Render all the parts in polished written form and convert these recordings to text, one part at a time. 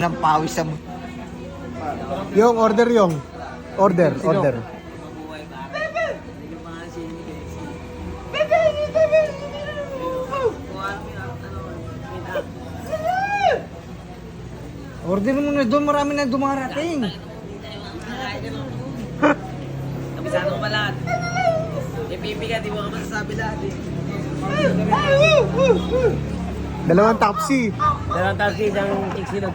ng pawis sa Yung order yung. Order. order mo na doon, marami na dumarating. Kabisado ko pa lahat. Ipipiga, di mo ka masasabi lahat eh. Dalawang taxi. Dalawang taxi, isang tiksilog.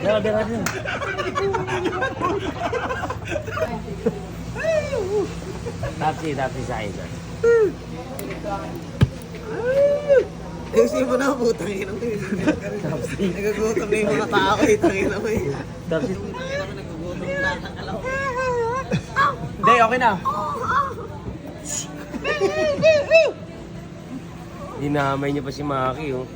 Dalawa din. Taxi sa akin. Kasi mo na, putang ina mo yun. Nagagutom na yung mga tao eh, tangina mo eh. Taxi. Nagugutom lahat ng kalaw. Hindi, okay na. Dinamay niya pa si Maki, oh.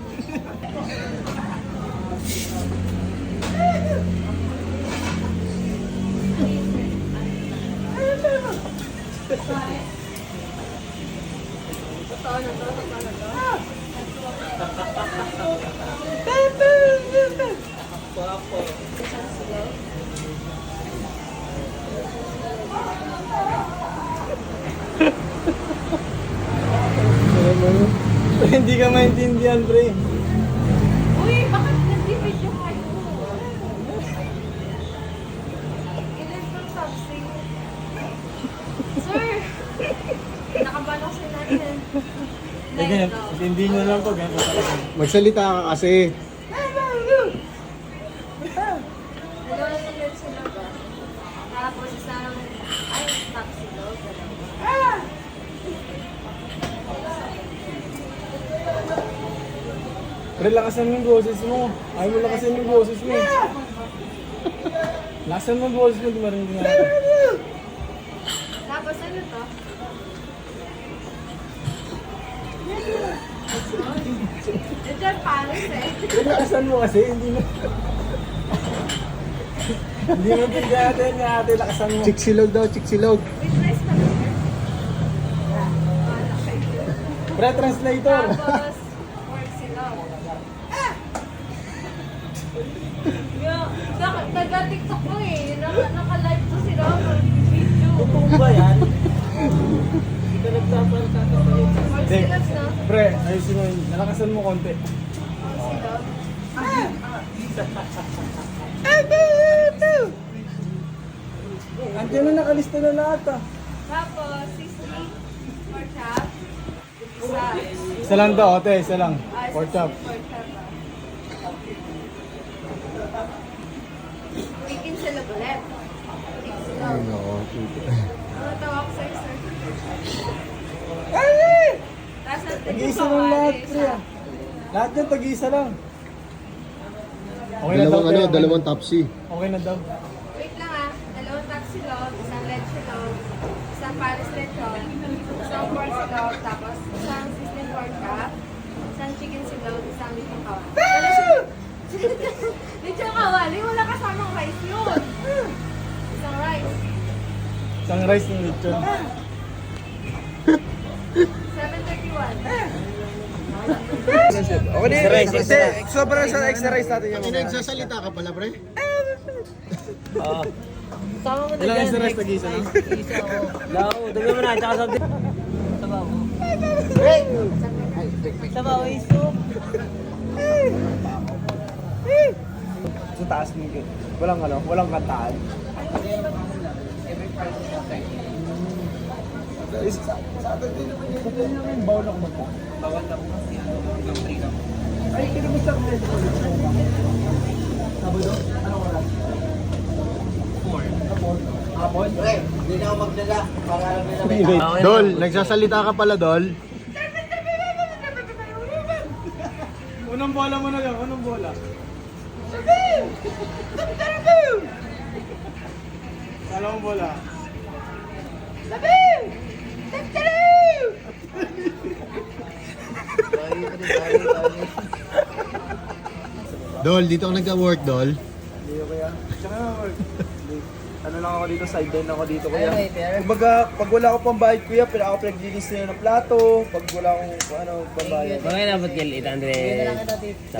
Hindi ka maintindihan, pre. Uy, bakit nag-video kayo? Ilan pang subsing? Sir! Nakaban ako sa natin. Hindi nyo lang to. Magsalita ka kasi. Dalawa na ulit sila ba? Tapos isang, ay, taxi daw. Pre, lakasan mo yung boses mo. Ayaw mo lakasan yung boses mo. Lakasan mo yung boses mo, di marinig nga. Tapos ano to? Ito yung palis eh. Pre, lakasan mo kasi, hindi mo. Hindi mo tignan ni ate, lakasan mo. Chiksilog daw, chiksilog. Wait, nice na ba? Pre, translator. Tapos, work sila. Nag-tiktok ko eh. Naka-live ko sila. Video. Totoo ba yan? Hindi ka nagsasalita ka pa rin. Work sila na. Pre, ayusin mo yun. Nalakasan mo konti. Work sila. Andiyan na nakalista na lahat ah. Tapos, sisli, pork chop, isa. Isa lang daw, ate, isa lang. Pork chop. Pork chop. Chicken sila ulit. Chicken sila. Ano tawa ko sa'yo, sir? Tapos natin Tag-iisa lang lahat, pre ah. Lahat yan, tag-iisa lang. Okay na daw, pre, okay. Dalawang tapsi. Okay na daw. Wait lang ah. Dalawang taxi log, isang leche log, isang paris lechon, isang pork silog, tapos isang sizzling pork chop, isang chicken silog, isang lechon kawali. Lechon kawali, wala kasamang rice yun. Isang rice. Isang rice ng lechon. 7:31. Okay na yun. Sobrang sa extra rice natin yung Nagsasalita ka pala, pre? Oo. Tama mo na Ilang dyan. extra rice tag-iisa lang? Lao, dami mo na. Tsaka sa... Sabaw. Sabaw, isok. Sa taas mo yun. Walang kantaan. Saturday naman yun. Saturday naman yung bawal ako magka. Bawal na po kasi hanggang 3 lang. Ay, kinimusta ko rin. Sabado? Anong oras? 4. Hapon? Pre, hindi na ako magdala. Para alam nila may Dol, nagsasalita ka pala, Dol. Unang bola mo na lang, unang bola. Alam mo bola? Dol, dito ako nagka-work, Dol. Hindi ko kaya. Tsaka work. ano lang ako dito, sideline ako dito kuya. Ay, waiter. Kumbaga, pag wala ako pambayad kuya, pero ako pinaglinis nila ng plato, pag wala akong ano, pambayad. Mga inabot kayo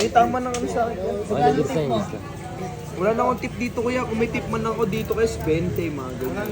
800. Eh, tama na kami sa akin. Ano gusto mo? Wala na akong tip dito kuya, kung may tip man ako dito guys, 20 mga ganyan.